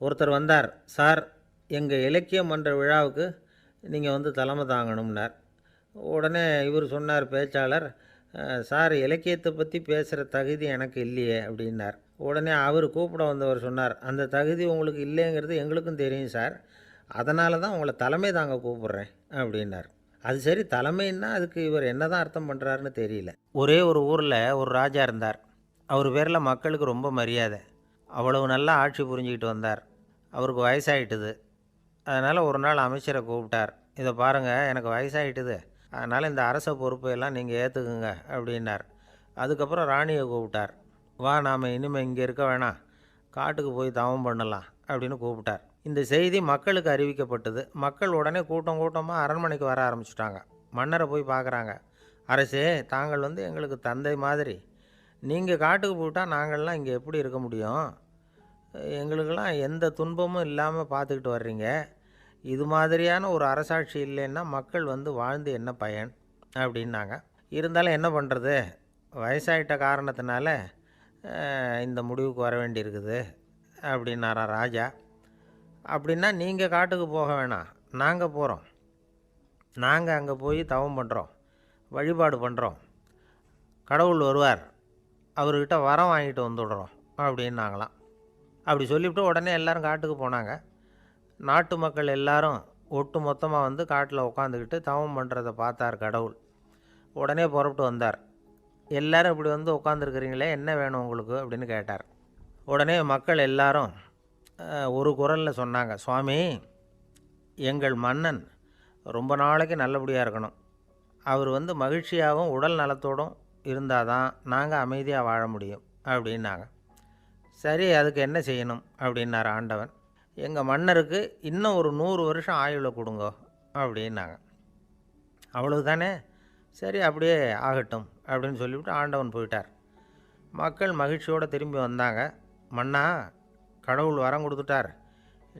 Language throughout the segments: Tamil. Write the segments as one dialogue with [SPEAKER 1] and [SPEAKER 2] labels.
[SPEAKER 1] ஒருத்தர் வந்தார். சார், எங்கள் இலக்கிய மன்ற விழாவுக்கு நீங்கள் வந்து தலைமை தாங்கணும்னார். உடனே இவர் சொன்னார், பேச்சாளர், சார், இலக்கியத்தை பற்றி பேசுகிற தகுதி எனக்கு இல்லையே அப்படின்னார். உடனே அவர் கூப்பிட வந்தவர் சொன்னார், அந்த தகுதி உங்களுக்கு இல்லைங்கிறது எங்களுக்கும் தெரியும் சார், அதனால தான் உங்களை தலைமை தாங்க கூப்பிட்றேன் அப்படின்னார். அது சரி, தலைமைன்னா அதுக்கு இவர் என்ன தான் அர்த்தம் பண்ணுறாருன்னு தெரியல. ஒரே ஒரு ஊரில் ஒரு ராஜா இருந்தார். அவர் பேரில் மக்களுக்கு ரொம்ப மரியாதை. அவ்வளவு நல்லா ஆட்சி புரிஞ்சுக்கிட்டு வந்தார். அவருக்கு வயசாகிட்டுது. அதனால் ஒரு நாள் அமைச்சரை கூப்பிட்டார். இதை பாருங்கள், எனக்கு வயசாகிட்டுது, அதனால் இந்த அரச பொறுப்பையெல்லாம் நீங்கள் ஏற்றுக்குங்க அப்படின்னார். அதுக்கப்புறம் ராணியை கூப்பிட்டார். வா, நாம் இனிமேல் இங்கே இருக்க வேணாம், காட்டுக்கு போய் தவம் பண்ணலாம் அப்படின்னு கூப்பிட்டார். இந்த செய்தி மக்களுக்கு அறிவிக்கப்பட்டது. மக்கள் உடனே கூட்டம் கூட்டமாக அரண்மனைக்கு வர ஆரம்பிச்சிட்டாங்க. மன்னரை போய் பார்க்குறாங்க. அரசே, தாங்கள் வந்து எங்களுக்கு தந்தை மாதிரி. நீங்கள் காட்டுக்கு போயிட்டால் நாங்கள்லாம் இங்கே எப்படி இருக்க முடியும்? எங்களுக்கெல்லாம் எந்த துன்பமும் இல்லாமல் பார்த்துக்கிட்டு வர்றீங்க. இது மாதிரியான ஒரு அரசாட்சி இல்லைன்னா மக்கள் வந்து வாழ்ந்து என்ன பயன் அப்படின்னாங்க. இருந்தாலும் என்ன பண்ணுறது, வயசாயிட்ட காரணத்தினால இந்த முடிவுக்கு வர வேண்டியிருக்குது அப்படின்னாராம் ராஜா. அப்படின்னா நீங்கள் காட்டுக்கு போக வேணாம், நாங்கள் போகிறோம். நாங்கள் அங்கே போய் தவம் பண்ணுறோம், வழிபாடு பண்ணுறோம். கடவுள் வருவார், அவர்கிட்ட வரம் வாங்கிட்டு வந்துடுறோம் அப்படின்னாங்களாம். அப்படி சொல்லிவிட்டு உடனே எல்லோரும் காட்டுக்கு போனாங்க. நாட்டு மக்கள் எல்லாரும் ஒட்டு மொத்தமாக வந்து காட்டில் உட்காந்துக்கிட்டு தவம் பண்ணுறதை பார்த்தார் கடவுள். உடனே புறப்பட்டு வந்தார். எல்லோரும் இப்படி வந்து உட்காந்துருக்குறீங்களே, என்ன வேணும் உங்களுக்கு அப்படின்னு கேட்டார். உடனே மக்கள் எல்லாரும் ஒரு குரலில் சொன்னாங்க, சுவாமி, எங்கள் மன்னன் ரொம்ப நாளைக்கு நல்லபடியாக இருக்கணும். அவர் வந்து மகிழ்ச்சியாகவும் உடல் நலத்தோடும் இருந்தால் தான் நாங்கள் அமைதியாக வாழ முடியும் அப்படின்னாங்க. சரி, அதுக்கு என்ன செய்யணும் அப்படின்னார் ஆண்டவன். எங்கள் மன்னருக்கு இன்னும் ஒரு 100 வருஷம் ஆயுளை கொடுங்கோ அப்படின்னாங்க. அவ்வளவு தானே, சரி அப்படியே ஆகட்டும் அப்படின்னு சொல்லிவிட்டு ஆண்டவன் போயிட்டார். மக்கள் மகிழ்ச்சியோடு திரும்பி வந்தாங்க. மன்னா, கடவுள் வரம் கொடுத்துட்டார்,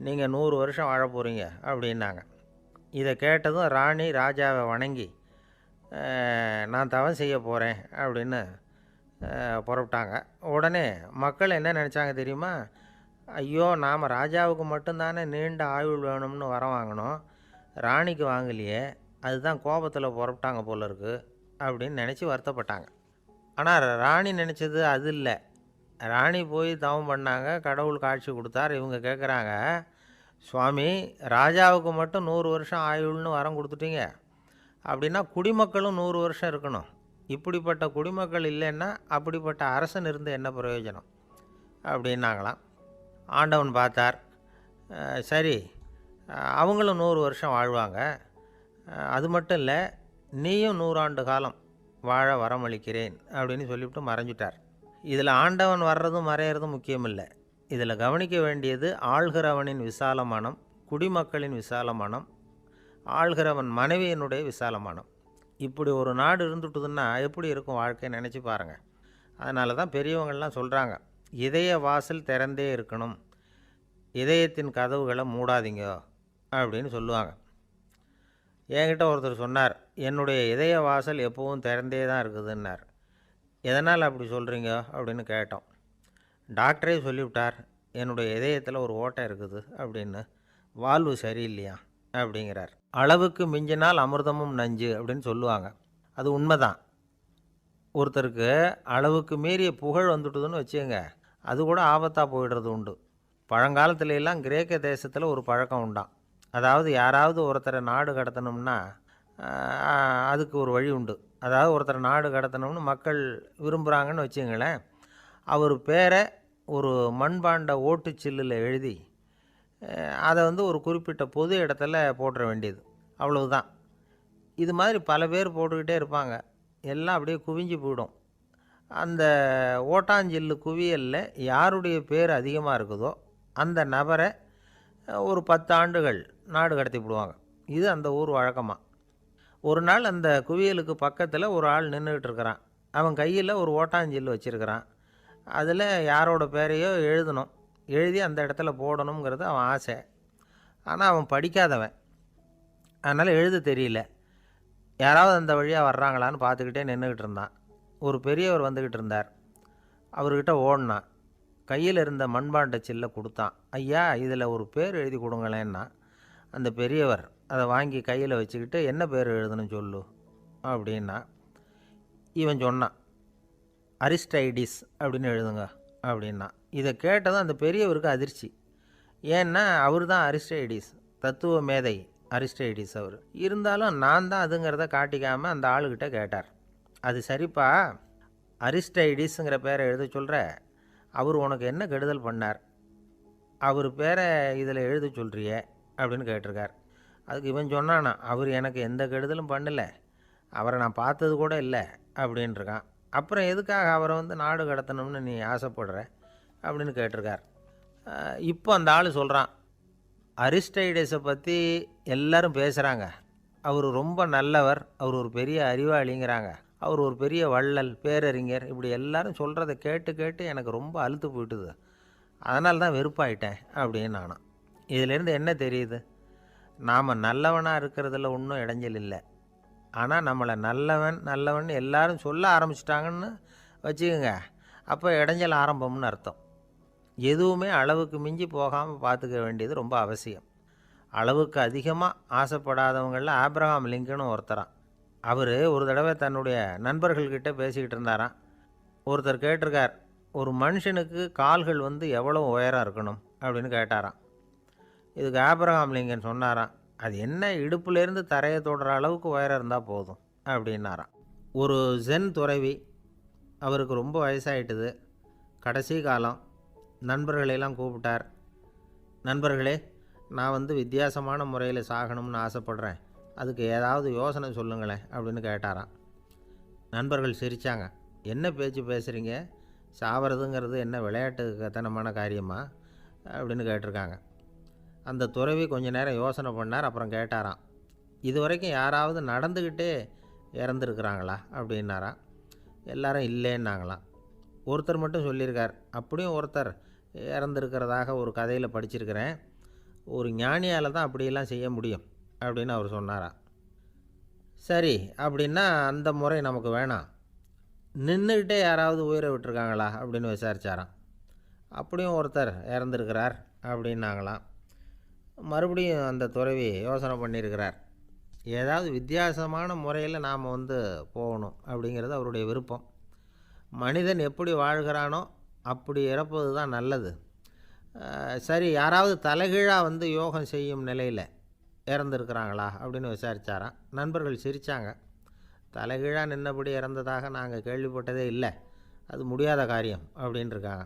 [SPEAKER 1] நீங்கள் 100 வருஷம் வாழ போகிறீங்க அப்படின்னாங்க. இதை கேட்டதும் ராணி ராஜாவை வணங்கி, நான் தவம் செய்ய போகிறேன் அப்படின்னு புறப்பட்டாங்க. உடனே மக்கள் என்ன நினச்சாங்க தெரியுமா? ஐயோ, நாம் ராஜாவுக்கு மட்டும்தானே நீண்ட ஆயுள் வேணும்னு வரம் வாங்கினோம், ராணிக்கு வாங்கலையே, அதுதான் கோபத்தில் புறப்பட்டாங்க போல இருக்குது அப்படின்னு நினச்சி வருத்தப்பட்டாங்க. ஆனால் ராணி நினச்சது அது இல்லை. ராணி போய் தவம் பண்ணாங்க, கடவுள் காட்சி கொடுத்தார். இவங்க கேட்குறாங்க, சுவாமி, ராஜாவுக்கு மட்டும் 100 வருஷம் ஆயுள்னு வரம் கொடுத்துட்டீங்க, அப்படின்னா குடிமக்களும் 100 வருஷம் இருக்கணும். இப்படிப்பட்ட குடிமக்கள் இல்லைன்னா அப்படிப்பட்ட அரசன் இருந்து என்ன பிரயோஜனம் அப்படின்னாங்களாம். ஆண்டவன் பார்த்தார், சரி, அவங்களும் 100 வருஷம் வாழ்வாங்க, அது மட்டும் இல்லை, நீயும் 100 ஆண்டு காலம் வாழ வரமளிக்கிறேன் அப்படின்னு சொல்லிவிட்டு மறைஞ்சிட்டார். இதில் ஆண்டவன் வர்றதும் மறையிறதும் முக்கியமில்லை. இதில் கவனிக்க வேண்டியது ஆள்கிறவனின் விசாலமானம், குடிமக்களின் விசாலமானம், ஆள்கிறவன் மனைவியினுடைய விசாலமானம். இப்படி ஒரு நாடு இருந்துட்டுதுன்னா எப்படி இருக்கும் வாழ்க்கை நினச்சி பாருங்கள். அதனால தான் பெரியவங்கள்லாம் சொல்கிறாங்க, இதய வாசல் திறந்தே இருக்கணும், இதயத்தின் கதவுகளை மூடாதீங்க அப்படின்னு சொல்லுவாங்க. என்கிட்ட ஒருத்தர் சொன்னார், என்னுடைய இதய வாசல் எப்போவும் திறந்தே தான் இருக்குதுன்னார். எதனால் அப்படி சொல்கிறீங்க அப்படின்னு கேட்டோம். டாக்டரே சொல்லிவிட்டார், என்னுடைய இதயத்தில் ஒரு ஓட்டை இருக்குது அப்படின்னு, வால்வு சரியில்லையா அப்படிங்கிறார். அளவுக்கு மிஞ்சினால் அமிர்தமும் நஞ்சு அப்படின்னு சொல்லுவாங்க. அது உண்மைதான். ஒருத்தருக்கு அளவுக்கு மீறிய புகழ் வந்துட்டுதுன்னு வச்சுங்க, அது கூட ஆபத்தாக போயிடுறது உண்டு. பழங்காலத்துல எல்லாம் கிரேக்க தேசத்தில் ஒரு பழக்கம் உண்டாம். அதாவது யாராவது ஒருத்தரை நாடு கடத்தணும்னா அதுக்கு ஒரு வழி உண்டு. அதாவது ஒருத்தரை நாடு கடத்தணும்னு மக்கள் விரும்புகிறாங்கன்னு வச்சுங்களேன், அவர் பேரை ஒரு மண்பாண்ட ஓட்டுச்சில்லில் எழுதி அதை வந்து ஒரு குறிப்பிட்ட பொது இடத்துல போட்டுற வேண்டியது, அவ்வளவுதான். இது மாதிரி பல பேர் போட்டுக்கிட்டே இருப்பாங்க, எல்லாம் அப்படியே குவிஞ்சு போயிடும். அந்த ஓட்டாஞ்சில்லு குவியலில் யாருடைய பேர் அதிகமாக இருக்குதோ அந்த நபரை ஒரு 10 ஆண்டுகள் நாடு கடத்தி விடுவாங்க. இது அந்த ஊர் வழக்கமாக. ஒரு நாள் அந்த குவியலுக்கு பக்கத்தில் ஒரு ஆள் நின்றுக்கிட்டு இருக்கிறான். அவன் கையில் ஒரு ஓட்டாஞ்சில்லு வச்சுருக்கிறான். அதில் யாரோட பேரையோ எழுதணும், எழுதி அந்த இடத்துல போடணுங்கிறது அவன் ஆசை. ஆனால் அவன் படிக்காதவன், அதனால் எழுத தெரியல. யாராவது அந்த வழியாக வர்றாங்களான்னு பார்த்துக்கிட்டே நின்றுக்கிட்டு இருந்தான். ஒரு பெரியவர் வந்துக்கிட்டு இருந்தார். அவர்கிட்ட ஓடினான். கையில் இருந்த மண்பாண்ட சில்லை கொடுத்தான். ஐயா, இதில் ஒரு பேர் எழுதி கொடுங்களேன்னா. அந்த பெரியவர் அதை வாங்கி கையில் வச்சுக்கிட்டு, என்ன பேர் எழுதணும் சொல்லு அப்படின்னா. இவன் சொன்னான், அரிஸ்டைடிஸ் அப்படின்னு எழுதுங்க அப்படின்னா. இதை கேட்டதும் அந்த பெரியவருக்கு அதிர்ச்சி. ஏன்னா அவர் தான் அரிஸ்டைடிஸ், தத்துவ மேதை அரிஸ்டைடிஸ் அவர். இருந்தாலும் நான் தான் அதுங்கிறத காட்டிக்காமல் அந்த ஆளுக்கிட்ட கேட்டார். அது சரிப்பா, அரிஸ்டைடிஸுங்கிற பேரை எழுத சொல்கிற, அவர் உனக்கு என்ன கெடுதல் பண்ணார்? அவர் பேரை இதில் எழுத சொல்கிறியே அப்படின்னு கேட்டிருக்கார். அதுக்கு இவன் சொன்னானா, அவர் எனக்கு எந்த கெடுதலும் பண்ணலை, அவரை நான் பார்த்தது கூட இல்லை அப்படின்ட்டுருக்கான். அப்புறம் எதுக்காக அவரை நாடு கடத்தணும்னு நீ ஆசைப்படுற அப்படின்னு கேட்டிருக்கார். இப்போ அந்த ஆள் சொல்கிறான், அரிஸ்டைடஸை பற்றி எல்லாரும் பேசுகிறாங்க, அவர் ரொம்ப நல்லவர், அவர் ஒரு பெரிய அறிவாளிங்கிறாங்க, அவர் ஒரு பெரிய வள்ளல், பேரறிஞர், இப்படி எல்லாரும் சொல்கிறத கேட்டு கேட்டு எனக்கு ரொம்ப அலுத்து போயிட்டுது, அதனால தான் வெறுப்பாயிட்டேன் அப்படின்னு நானும். இதிலேருந்து என்ன தெரியுது? நாம் நல்லவனாக இருக்கிறதுல ஒன்றும் இடைஞ்சல் இல்லை. ஆனால் நம்மளை நல்லவன் எல்லாரும் சொல்ல ஆரம்பிச்சிட்டாங்கன்னு வச்சுக்கோங்க, அப்போ இடைஞ்சல் ஆரம்பம்னு அர்த்தம். எதுவுமே அளவுக்கு மிஞ்சி போகாமல் பார்த்துக்க வேண்டியது ரொம்ப அவசியம். அளவுக்கு அதிகமாக ஆசைப்படாதவங்களில் ஆப்ரஹாம் லிங்கனும் ஒருத்தரான். அவர் ஒரு தடவை தன்னுடைய நண்பர்கள்கிட்ட பேசிக்கிட்டு இருந்தாராம். ஒருத்தர் கேட்டிருக்கார், ஒரு மனுஷனுக்கு கால்கள் எவ்வளோ உயரம் இருக்கணும் அப்படின்னு கேட்டாராம். இதுக்கு ஆப்ரஹாம் லிங்கன் சொன்னாராம், அது என்ன, இடுப்புலேருந்து தரையை தொடுற அளவுக்கு உயரம் இருந்தால் போதும் அப்படின்னாராம். ஒரு ஜென் துறவி, அவருக்கு ரொம்ப வயசாகிட்டுது, கடைசி காலம். நண்பர்களெல்லாம் கூப்பிட்டார். நண்பர்களே, நான் வித்தியாசமான முறையில் சாகணும்னு ஆசைப்பட்றேன், அதுக்கு ஏதாவது யோசனை சொல்லுங்களேன் அப்படின்னு கேட்டாராம். நண்பர்கள் சிரித்தாங்க. என்ன பேச்சு பேசுகிறீங்க, சாவறதுங்கிறது என்ன விளையாட்டுத்தனமான காரியமா அப்படின்னு கேட்டிருக்காங்க. அந்த துறவி கொஞ்ச நேரம் யோசனை பண்ணார். அப்புறம் கேட்டாராம், இது வரைக்கும் யாராவது நடந்துக்கிட்டே இறந்துருக்குறாங்களா அப்படின்னாராம். எல்லாரும் இல்லைன்னாங்களாம். ஒருத்தர் மட்டும் சொல்லியிருக்கார், அப்படியும் ஒருத்தர் இறந்துருக்கிறதாக ஒரு கதையில் படிச்சிருக்கிறேன், ஒரு ஞானியால் தான் அப்படியெல்லாம் செய்ய முடியும் அப்படின்னு அவர் சொன்னாராம். சரி, அப்படின்னா அந்த முறை நமக்கு வேணாம், நின்றுக்கிட்டே யாராவது உயிரை விட்டுருக்காங்களா அப்படின்னு விசாரித்தாராம். அப்படியும் ஒருத்தர் இறந்துருக்கிறார் அப்படின்னாங்களாம். மறுபடியும் அந்த துறவி யோசனை பண்ணியிருக்கிறார், ஏதாவது வித்தியாசமான முறையில் நாம் போகணும் அப்படிங்கிறது அவருடைய விருப்பம். மனிதன் எப்படி வாழ்கிறானோ அப்படி இறப்பது தான் நல்லது. சரி, யாராவது தலைகீழாக யோகம் செய்யும் நிலையில் இறந்துருக்கிறாங்களா அப்படின்னு விசாரித்தாராம். நண்பர்கள் சிரித்தாங்க. தலைகீழாக நின்னபடி இறந்ததாக நாங்கள் கேள்விப்பட்டதே இல்லை, அது முடியாத காரியம் அப்படின்ட்டுருக்காங்க.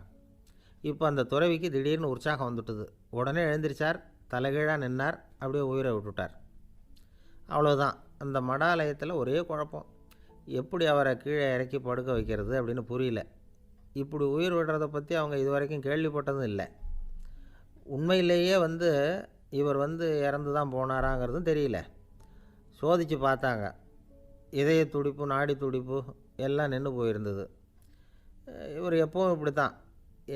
[SPEAKER 1] இப்போ அந்த துறவிக்கு திடீர்னு உற்சாகம் வந்துட்டுது. உடனே எழுந்திரிச்சார், தலைகீழாக நின்னார், அப்படியே உயிரை விட்டுட்டார். அவ்வளோதான். அந்த மடாலயத்தில் ஒரே குழப்பம், எப்படி அவரை கீழே இறக்கி படுக்க வைக்கிறது அப்படின்னு புரியல. இப்படி உயிர் விடுறதை பற்றி அவங்க இது வரைக்கும் கேள்விப்பட்டதும் இல்லை. உண்மையிலேயே இவர் இறந்து தான் போனாராங்கிறதும் தெரியல. சோதித்து பார்த்தாங்க, இதய துடிப்பு, நாடி துடிப்பு எல்லாம் நின்று போயிருந்தது. இவர் எப்பவும் இப்படி தான்,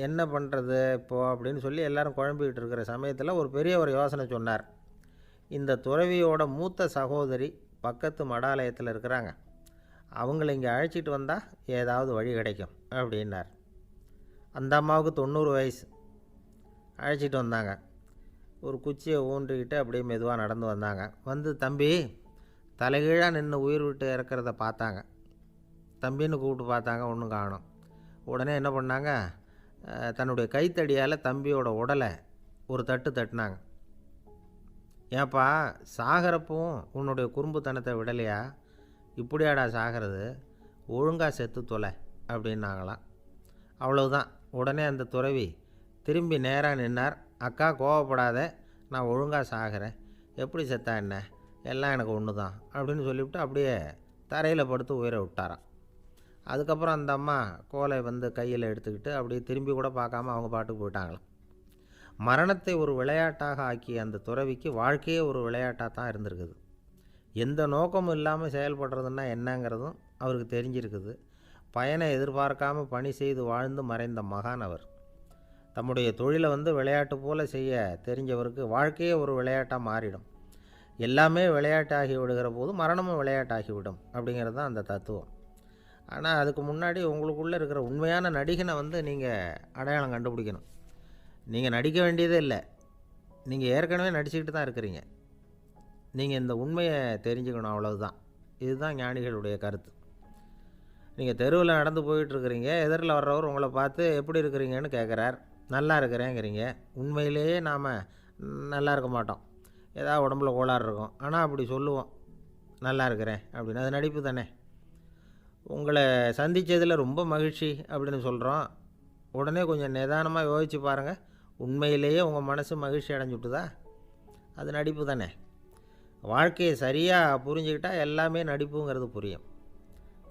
[SPEAKER 1] என்ன பண்ணுறது இப்போது அப்படின்னு சொல்லி எல்லோரும் குழம்பிக்கிட்டு இருக்கிற சமயத்தில் ஒரு பெரிய ஒரு யோசனை சொன்னார். இந்த துறவியோட மூத்த சகோதரி பக்கத்து மடாலயத்தில் இருக்கிறாங்க, அவங்கள இங்கே அழைச்சிட்டு வந்தால் ஏதாவது வழி கிடைக்கும் அப்படின்னார். அந்த அம்மாவுக்கு 90 வயசு. அழைச்சிட்டு வந்தாங்க. ஒரு குச்சியை ஊன்றிக்கிட்டு அப்படியே மெதுவாக நடந்து வந்தாங்க. தம்பி, தலைகீழாக நின்று உயிர் விட்டு இறக்கிறத பார்த்தாங்க. தம்பின்னு கூப்பிட்டு பார்த்தாங்க, ஒன்றும் காணோம். உடனே என்ன பண்ணாங்க, தன்னுடைய கைத்தடியால் தம்பியோட உடலை ஒரு தட்டு தட்டினாங்க. ஏப்பா, சாகிறப்பவும் உன்னுடைய குறும்புத்தனத்தை விடலையா, இப்படியாடா சாகிறது, ஒழுங்காக செத்து தொலை அப்படின்னாங்களாம். அவ்வளவுதான். உடனே அந்த துறவி திரும்பி நேராக நின்னார். அக்கா, கோவப்படாத, நான் ஒழுங்காக சாகிறேன், எப்படி செத்தா என்ன, எல்லாம் எனக்கு ஒன்று தான் அப்படின்னு சொல்லிவிட்டு அப்படியே தரையில் படுத்து உயிரை விட்டாராம். அதுக்கப்புறம் அந்த அம்மா கோலை கையில் எடுத்துக்கிட்டு அப்படியே திரும்பி கூட பார்க்காம அவங்க பாட்டுக்கு போயிட்டாங்களாம். மரணத்தை ஒரு விளையாட்டாக ஆக்கிய அந்த துறவிக்கு வாழ்க்கையே ஒரு விளையாட்டாக தான் இருந்திருக்குது. எந்த நோக்கமும் இல்லாமல் செயல்படுறதுன்னா என்னங்கிறதும் அவருக்கு தெரிஞ்சிருக்குது. பயனை எதிர்பார்க்காமல் பணி செய்து வாழ்ந்து மறைந்த மகான் அவர். தம்முடைய தொழிலை விளையாட்டு போல் செய்ய தெரிஞ்சவருக்கு வாழ்க்கையே ஒரு விளையாட்டாக மாறிடும். எல்லாமே விளையாட்டாகி விடுகிற போது மரணமும் விளையாட்டாகிவிடும் அப்படிங்கிறது தான் அந்த தத்துவம். ஆனால் அதுக்கு முன்னாடி உங்களுக்குள்ளே இருக்கிற உண்மையான நடிகனை வந்து நீங்கள் அடையாளம் கண்டுபிடிக்கணும். நீங்கள் நடிக்க வேண்டியதே இல்லை, நீங்கள் ஏற்கனவே நடிச்சுக்கிட்டு தான் இருக்கிறீங்க. நீங்கள் இந்த உண்மையை தெரிஞ்சுக்கணும், அவ்வளவுதான். இதுதான் ஞானிகளுடைய கருத்து. நீங்கள் தெருவில் நடந்து போயிட்டுருக்கிறீங்க, எதிரில் வர்றவர் உங்களை பார்த்து எப்படி இருக்கிறீங்கன்னு கேட்குறார். நல்லா இருக்கிறேங்கிறீங்க. உண்மையிலேயே நாம் நல்லா இருக்க மாட்டோம், ஏதாவது உடம்புல கோளாறு இருக்கும். ஆனால் அப்படி சொல்லுவோம், நல்லா இருக்கிறேன் அப்படின்னு. அது நடிப்பு தானே. உங்களை சந்தித்ததில் ரொம்ப மகிழ்ச்சி அப்படின்னு சொல்கிறோம். உடனே கொஞ்சம் நிதானமாக யோசித்து பாருங்கள், உண்மையிலேயே உங்கள் மனசு மகிழ்ச்சி அடைஞ்சுட்டுதா? அது நடிப்பு தானே. வாழ்க்கையை சரியாக புரிஞ்சுக்கிட்டால் எல்லாமே நடிப்புங்கிறது புரியும்.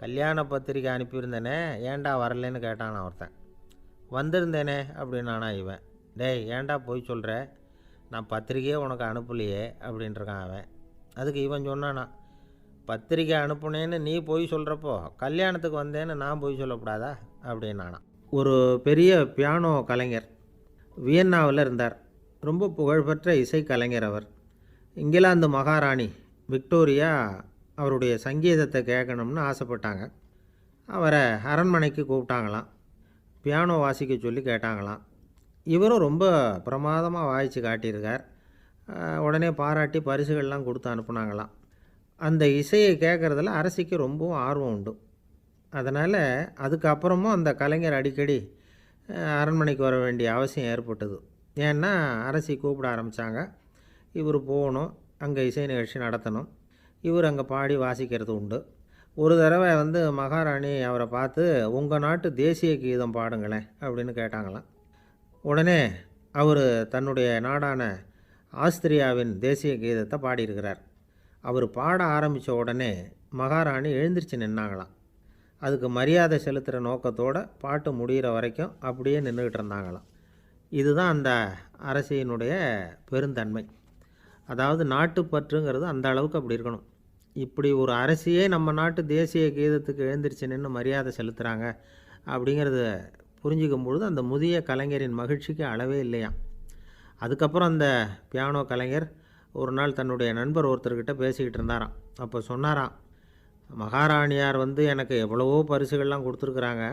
[SPEAKER 1] கல்யாண பத்திரிக்கை அனுப்பியிருந்தேனே, ஏன்டா வரலன்னு கேட்டான் ஒருத்தன். வந்திருந்தேனே அப்படின்னானா இவன். டேய், ஏன்டா போய் சொல்கிற, நான் பத்திரிக்கையே உனக்கு அனுப்பலையே அப்படின்ட்டுருக்கான் அவன். அதுக்கு இவன் சொன்னானா, பத்திரிக்கை அனுப்புனேன்னு நீ போய் சொல்கிறப்போ கல்யாணத்துக்கு வந்தேன்னு நான் போய் சொல்லக்கூடாதா அப்படின்னானா. ஒரு பெரிய பியானோ கலைஞர் வியன்னாவில் இருந்தார். ரொம்ப புகழ்பெற்ற இசை கலைஞர் அவர். இங்கிலாந்து மகாராணி விக்டோரியா அவருடைய சங்கீதத்தை கேட்கணும்னு ஆசைப்பட்டாங்க. அவரை அரண்மனைக்கு கூப்பிட்டாங்களாம். பியானோ வாசிக்க சொல்லி கேட்டாங்களாம். இவரும் ரொம்ப பிரமாதமாக வாய்ச்சி காட்டியிருக்கார். உடனே பாராட்டி பரிசுகள்லாம் கொடுத்து அனுப்புனாங்களாம். அந்த இசையை கேட்குறதுல அரசிக்கு ரொம்பவும் ஆர்வம் உண்டு. அதனால் அதுக்கப்புறமும் அந்த கலைஞர் அடிக்கடி அரண்மனைக்கு வர வேண்டிய அவசியம் ஏற்பட்டது. ஏன்னா அரசி கூப்பிட ஆரம்பித்தாங்க. இவர் போகணும், அங்கே இசை நிகழ்ச்சி நடத்தணும். இவர் அங்கே பாடி வாசிக்கிறது உண்டு. ஒரு தடவை வந்து மகாராணி அவரை பார்த்து, உங்கள் நாட்டு தேசிய கீதம் பாடுங்களேன் அப்படின்னு கேட்டாங்களாம். உடனே அவர் தன்னுடைய நாடான ஆஸ்திரியாவின் தேசிய கீதத்தை பாடியிருக்கிறார். அவர் பாட ஆரம்பித்த உடனே மகாராணி எழுந்திரிச்சு நின்னாங்களாம். அதுக்கு மரியாதை செலுத்துகிற நோக்கத்தோடு பாட்டு முடிகிற வரைக்கும் அப்படியே நின்றுக்கிட்டு இருந்தாங்களாம். இதுதான் அந்த அரசியினுடைய பெருந்தன்மை. அதாவது நாட்டுப்பற்றுங்கிறது அந்த அளவுக்கு அப்படி இருக்கணும். இப்படி ஒரு அரசியே நம்ம நாட்டு தேசிய கீதத்துக்கு எழுந்திரிச்சு நின்று மரியாதை செலுத்துகிறாங்க அப்படிங்கிறத புரிஞ்சிக்கும் பொழுது அந்த முதிய கலைஞரின் மகிழ்ச்சிக்கு அளவே இல்லையாம். அதுக்கப்புறம் அந்த பியானோ கலைஞர் ஒரு நாள் தன்னுடைய நண்பர் ஒருத்தர்கிட்ட பேசிக்கிட்டு இருந்தாராம். அப்போ சொன்னாராம், மகாராணியார் வந்து எனக்கு எவ்வளவோ பரிசுகள்லாம் கொடுத்துருக்குறாங்க.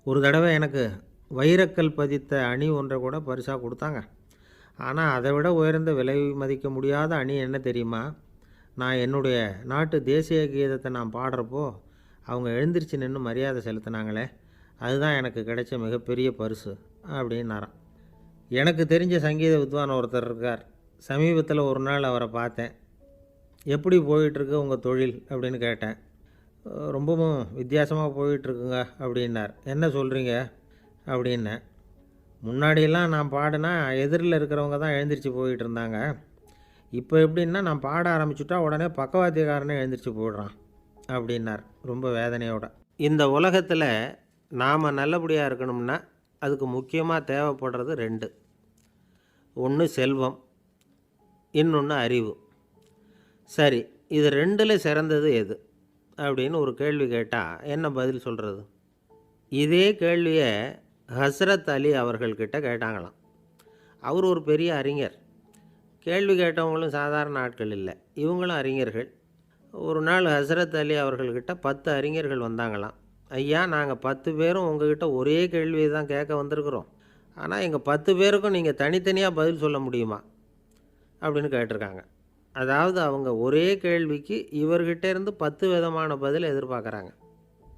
[SPEAKER 1] ஒரு தடவை எனக்கு வைரக்கல் பதித்த அணி ஒன்றை கூட பரிசாக கொடுத்தாங்க. ஆனால் அதை விட உயர்ந்த விலை மதிக்க முடியாத அணி என்ன தெரியுமா? நான் என்னுடைய நாட்டு தேசிய கீதத்தை நான் பாடுறப்போ அவங்க எழுந்திரிச்சு நின்று மரியாதை செலுத்தினாங்களே, அதுதான் எனக்கு கிடைச்ச மிகப்பெரிய பரிசு அப்படின்னாராம். எனக்கு தெரிஞ்ச சங்கீத வித்வான் ஒருத்தர் இருக்கார். சமீபத்தில் ஒரு நாள் அவரை பார்த்தேன். எப்படி போயிட்டுருக்கு உங்கள் தொழில் அப்படின்னு கேட்டேன். ரொம்பவும் வித்தியாசமாக போயிட்டுருக்குங்க அப்படின்னார். என்ன சொல்கிறீங்க அப்படின்னேன். முன்னாடியெல்லாம் நான் பாடினா எதிரில் இருக்கிறவங்க தான் எழுந்திரிச்சு போயிட்டு இருந்தாங்க. இப்போ எப்படின்னா நான் பாட ஆரம்பிச்சுட்டா உடனே பக்கவாத்தியக்காரனே எழுந்திரிச்சு போயிடுறான் அப்படின்னார் ரொம்ப வேதனையோட. இந்த உலகத்தில் நாம் நல்லபடியாக இருக்கணும்னா அதுக்கு முக்கியமாக தேவைப்படுறது ரெண்டு. ஒன்று செல்வம், இன்னொன்று அறிவு. சரி, இது ரெண்டில் சிறந்தது எது அப்படின்னு ஒரு கேள்வி கேட்டால் என்ன பதில் சொல்கிறது? இதே கேள்வியை ஹஸ்ரத் அலி அவர்கள்கிட்ட கேட்டாங்களாம். அவர் ஒரு பெரிய அறிஞர். கேள்வி கேட்டவங்களும் சாதாரண ஆட்கள் இல்லை, இவங்களும் அறிஞர்கள். ஒரு நாள் ஹஸ்ரத் அலி அவர்கள்கிட்ட 10 அறிஞர்கள் வந்தாங்களாம். ஐயா, நாங்கள் 10 பேரும் உங்ககிட்ட ஒரே கேள்வியை தான் கேட்க வந்திருக்கிறோம். ஆனால் எங்கள் 10 பேருக்கும் நீங்கள் தனித்தனியாக பதில் சொல்ல முடியுமா அப்படின்னு கேட்டிருக்காங்க. அதாவது அவங்க ஒரே கேள்விக்கு இவர்கிட்ட இருந்து 10 விதமான பதில் எதிர்பார்க்குறாங்க.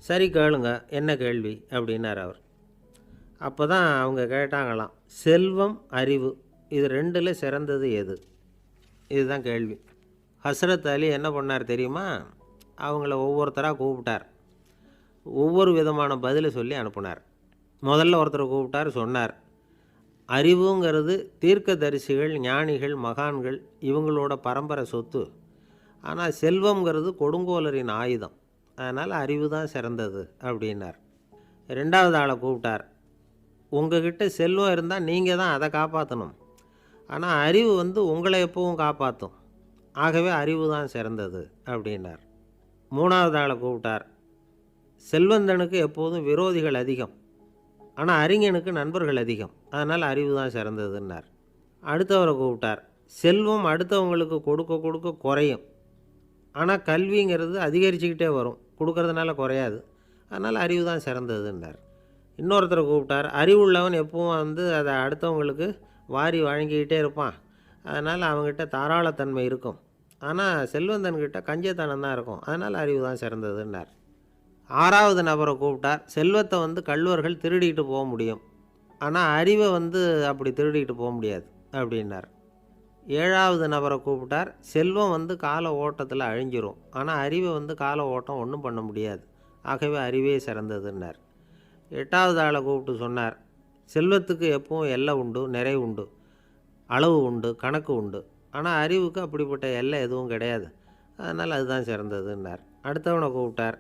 [SPEAKER 1] சரி கேளுங்க, என்ன கேள்வி அப்படின்னார் அவர். அப்போ தான் அவங்க கேட்டாங்களாம், செல்வம் அறிவு இது ரெண்டில் சிறந்தது எது? இதுதான் கேள்வி. ஹஸ்ரத் அலி என்ன பண்ணார் தெரியுமா? அவங்கள ஒவ்வொருத்தராக கூப்பிட்டார். ஒவ்வொரு விதமான பதிலை சொல்லி அனுப்புனார். முதல்ல ஒருத்தரை கூப்பிட்டார், சொன்னார், அறிவுங்கிறது தீர்க்கதரிசிகள், ஞானிகள், மகான்கள் இவங்களோட பரம்பரை சொத்து. ஆனால் செல்வங்கிறது கொடுங்கோலரின் ஆயுதம். அதனால் அறிவு தான் சிறந்தது அப்படின்னார். ரெண்டாவது ஆளை கூப்பிட்டார். உங்ககிட்ட செல்வம் இருந்தால் நீங்கள் தான் அதை காப்பாற்றணும். ஆனால் அறிவு வந்து உங்களை எப்பவும் காப்பாற்றும். ஆகவே அறிவு தான் சிறந்தது அப்படின்னார். மூணாவது ஆளை கூப்பிட்டார். செல்வந்தனுக்கு எப்போதும் விரோதிகள் அதிகம், ஆனால் அறிஞனுக்கு நண்பர்கள் அதிகம். அதனால் அறிவு தான் சிறந்ததுன்னார். அடுத்தவரை கூப்பிட்டார். செல்வம் அடுத்தவங்களுக்கு கொடுக்க கொடுக்க குறையும், ஆனால் கல்விங்கிறது அதிகரிச்சுக்கிட்டே வரும், கொடுக்கறதுனால குறையாது. அதனால் அறிவு தான் சிறந்ததுன்னார். இன்னொருத்தரை கூப்பிட்டார். அறிவுள்ளவன் எப்பவும் அதை அடுத்தவங்களுக்கு வாரி வழங்கிக்கிட்டே இருப்பான். அதனால் அவங்ககிட்ட தாராளத்தன்மை இருக்கும். ஆனால் செல்வந்தன்கிட்ட கஞ்சத்தனம் தான் இருக்கும். அதனால் அறிவு தான் சிறந்ததுன்னார். 6வது நபரை கூப்பிட்டார். செல்வத்தை கள்வர்கள் திருடிட்டு போக முடியும், ஆனால் அறிவை அப்படி திருடிட்டு போக முடியாது அப்படின்னார். 7வது நபரை கூப்பிட்டார். செல்வம் கால ஓட்டத்தில் அழிஞ்சிரும், ஆனால் அறிவை கால ஓட்டம் ஒன்றும் பண்ண முடியாது, ஆகவே அறிவே சிறந்ததுன்னார். 8வது ஆளை கூப்பிட்டு சொன்னார், செல்வத்துக்கு எப்பவும் எல்லை உண்டு, நிறை உண்டு, அளவு உண்டு, கணக்கு உண்டு, ஆனால் அறிவுக்கு அப்படிப்பட்ட எல்லை எதுவும் கிடையாது, அதனால் அதுதான் சிறந்ததுன்னார். அடுத்தவனை கூப்பிட்டார்.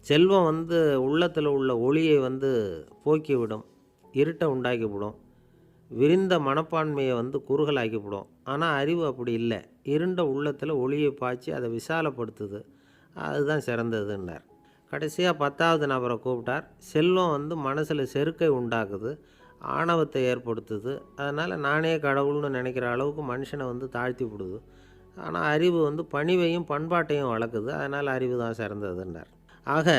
[SPEAKER 1] செல்வம் உள்ளத்தில் உள்ள ஒளியை போக்கிவிடும், இருட்டை உண்டாக்கிவிடும், விரிந்த மனப்பான்மையை குறுகலாக்கிவிடும். ஆனால் அறிவு அப்படி இல்லை, இருண்ட உள்ளத்தில் ஒளியை பாய்ச்சி அதை விசாலப்படுத்துது, அதுதான் சிறந்ததுன்னார். கடைசியாக 10வது நபரை கூப்பிட்டார். செல்வம் மனசில் செருக்கை உண்டாக்குது, ஆணவத்தை ஏற்படுத்துது, அதனால் நானே கடவுள்னு நினைக்கிற அளவுக்கு மனுஷனை தாழ்த்தி விடுது. ஆனால் அறிவு பணிவையும் பண்பாட்டையும் வளர்க்குது, அதனால் அறிவு தான் சிறந்ததுன்னார். ஆக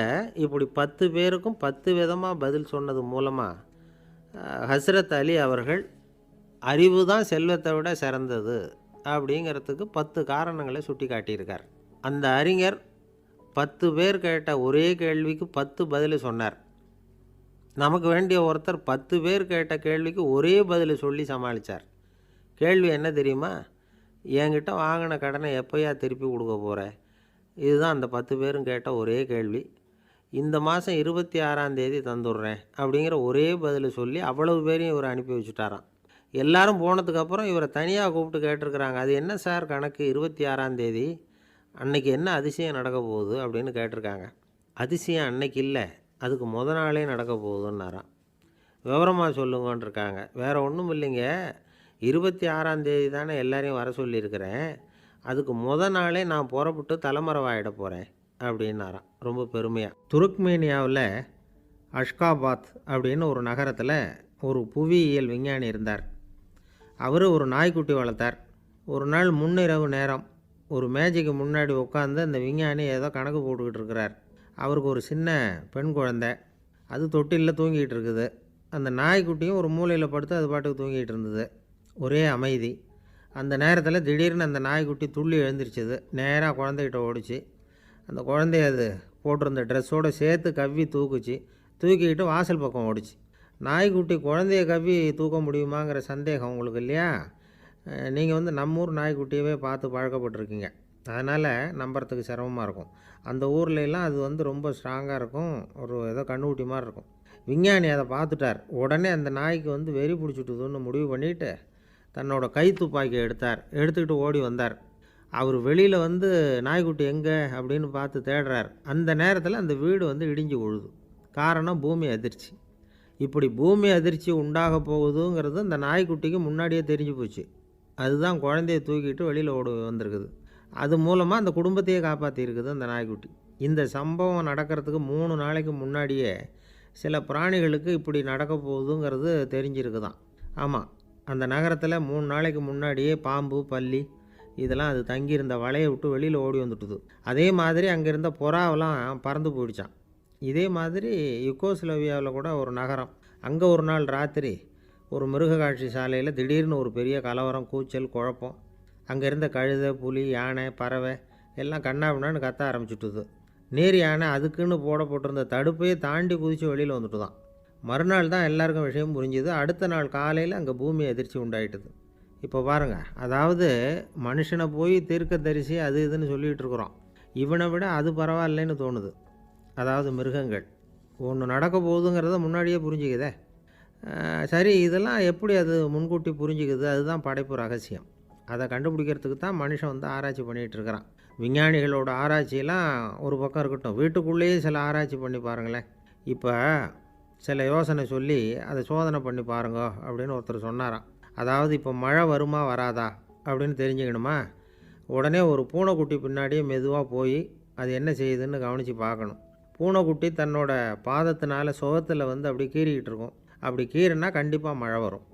[SPEAKER 1] இப்படி 10 பேருக்கும் 10 விதமாக பதில் சொன்னது மூலமாக ஹஸ்ரத் அலி அவர்கள் அறிவு தான் செல்வத்தை விட சிறந்தது அப்படிங்கிறதுக்கு 10 காரணங்களை சுட்டி காட்டியிருக்கார். அந்த அறிஞர் 10 பேர் கேட்ட ஒரே கேள்விக்கு 10 பதில் சொன்னார். நமக்கு வேண்டிய ஒருத்தர் 10 பேர் கேட்ட கேள்விக்கு ஒரே பதில் சொல்லி சமாளித்தார். கேள்வி என்ன தெரியுமா? என்கிட்ட வாங்கின கடனை எப்போயா திருப்பி கொடுக்க போகிற? இதுதான் அந்த 10 பேரும் கேட்ட ஒரே கேள்வி. இந்த மாதம் 26ஆம் தேதி தந்துடுறேன் அப்படிங்கிற ஒரே பதில் சொல்லி அவ்வளவு பேரையும் இவர் அனுப்பி வச்சுட்டாராம். எல்லாரும் போனதுக்கப்புறம் இவரை தனியாக கூப்பிட்டு கேட்டிருக்கிறாங்க. அது என்ன சார் கணக்கு, 26ஆம் தேதி அன்னைக்கு என்ன அதிசயம் நடக்க போகுது அப்படின்னு கேட்டிருக்காங்க. அதிசயம் அன்னைக்கு இல்லை, அதுக்கு நாளே நடக்க போகுதுன்னாராம். விவரமாக சொல்லுங்கன்னு இருக்காங்க. வேறு ஒன்றும் இல்லைங்க, 26ஆம் தேதி தானே எல்லாரையும் வர சொல்லியிருக்கிறேன், அதுக்கு நாளே நான் புறப்பட்டு தலைமறைவாயிட போகிறேன் அப்படின்னாராம் ரொம்ப பெருமையாக. துருக்மேனியாவில் அஷ்காபாத் அப்படின்னு ஒரு நகரத்தில் ஒரு புவியியல் விஞ்ஞானி இருந்தார். அவர் ஒரு நாய்க்குட்டி வளர்த்தார். ஒரு நாள் முன்னிரவு நேரம் ஒரு மேஜைக்கு முன்னாடி உட்காந்து அந்த விஞ்ஞானி ஏதோ கணக்கு போட்டுக்கிட்டு இருக்கிறார். அவருக்கு ஒரு சின்ன பெண் குழந்தை, அது தொட்டிலில் தூங்கிட்டு இருக்குது. அந்த நாய்க்குட்டியும் ஒரு மூலையில் படுத்து அது பாட்டுக்கு தூங்கிட்டு இருந்தது. ஒரே அமைதி. அந்த நேரத்தில் திடீர்னு அந்த நாய்க்குட்டி துள்ளி எழுந்திரிச்சிது. நேராக குழந்தைகிட்ட ஓடிச்சு. அந்த குழந்தைய அது போட்டிருந்த ட்ரெஸ்ஸோடு சேர்த்து கவ்வி தூக்குச்சு. தூக்கிக்கிட்டு வாசல் பக்கம் ஓடிச்சு. நாய்க்குட்டி குழந்தைய கவ்வி தூக்க முடியுமாங்கிற சந்தேகம் உங்களுக்கு இல்லையா? நீங்கள் நம்ம ஊர் நாய்க்குட்டியவே பார்த்து பழக்கப்பட்டிருக்கீங்க, அதனால் நம்புறதுக்கு சிரமமாக இருக்கும். அந்த ஊர்லெலாம் அது ரொம்ப ஸ்ட்ராங்காக இருக்கும், ஒரு ஏதோ கண்ணுக்குட்டி மாதிரி இருக்கும். விஞ்ஞானி அதை பார்த்துட்டார். உடனே அந்த நாய்க்கு வெறி பிடிச்சிட்டுதுன்னு முடிவு பண்ணிவிட்டு தன்னோட கை துப்பாக்கியை எடுத்துக்கிட்டு ஓடி வந்தார். அவர் வெளியில் நாய்க்குட்டி எங்கே அப்படின்னு பார்த்து தேடுறார். அந்த நேரத்தில் அந்த வீடு இடிஞ்சு விழுது. காரணம் பூமி அதிர்ச்சி. இப்படி பூமி அதிர்ச்சி உண்டாக போகுதுங்கிறது அந்த நாய்க்குட்டிக்கு முன்னாடியே தெரிஞ்சு போச்சு. அதுதான் குழந்தைய தூக்கிட்டு வெளியில் ஓடி வந்திருக்குது. அது மூலமாக அந்த குடும்பத்தையே காப்பாற்றிருக்குது அந்த நாய்க்குட்டி. இந்த சம்பவம் நடக்கிறதுக்கு 3 நாளைக்கு முன்னாடியே சில பிராணிகளுக்கு இப்படி நடக்க போகுதுங்கிறது தெரிஞ்சிருக்குதான். ஆமாம், அந்த நகரத்தில் 3 நாளைக்கு முன்னாடியே பாம்பு, பல்லி இதெல்லாம் அது தங்கியிருந்த வலையை விட்டு வெளியில் ஓடி வந்துட்டுது. அதே மாதிரி அங்கே இருந்த புறாவெல்லாம் பறந்து போயிடுச்சான். இதே மாதிரி யுகோஸ்லோவியாவில் கூட ஒரு நகரம், அங்கே ஒரு நாள் ராத்திரி ஒரு மிருக காட்சி சாலையில் திடீர்னு ஒரு பெரிய கலவரம், கூச்சல், குழப்பம். அங்கே இருந்த கழுதை, புலி, யானை, பறவை எல்லாம் கண்ணாபின்னான்னு கத்த ஆரம்பிச்சுட்டுது. நேர் யானை அதுக்குன்னு போடப்பட்டிருந்த தடுப்பையே தாண்டி குதித்து வெளியில் வந்துட்டு தான். மறுநாள் தான் எல்லாருக்கும் விஷயம் புரிஞ்சுது. அடுத்த நாள் காலையில் அங்கே பூமி அதிர்ச்சி உண்டாயிட்டுது. இப்போ பாருங்கள், அதாவது மனுஷனை போய் தீர்க்கதரிசி அது இதுன்னு சொல்லிகிட்டு இருக்கிறோம், இவனை விட அது பரவாயில்லைன்னு தோணுது. அதாவது மிருகங்கள் ஒன்று நடக்க போகுதுங்கிறத முன்னாடியே புரிஞ்சுக்குதே. சரி, இதெல்லாம் எப்படி அது முன்கூட்டி புரிஞ்சுக்குது? அதுதான் படைப்பு ரகசியம். அதை கண்டுபிடிக்கிறதுக்கு தான் மனுஷன் ஆராய்ச்சி பண்ணிகிட்டு இருக்கிறான். விஞ்ஞானிகளோட ஆராய்ச்சியெல்லாம் ஒரு பக்கம் இருக்கட்டும், வீட்டுக்குள்ளேயே சில ஆராய்ச்சி பண்ணி பாருங்களேன். இப்போ சில யோசனை சொல்லி அதை சோதனை பண்ணி பாருங்க அப்படின்னு ஒருத்தர் சொன்னாராம். அதாவது இப்போ மழை வருமா வராதா அப்படின்னு தெரிஞ்சுக்கணுமா, உடனே ஒரு பூனைக்குட்டி பின்னாடியே மெதுவாக போய் அது என்ன செய்யுதுன்னு கவனித்து பார்க்கணும். பூனைக்குட்டி தன்னோட பாதத்தினால சுகத்தில் அப்படி கீறிக்கிட்டு இருக்கும். அப்படி கீறினா கண்டிப்பாக மழை வரும்.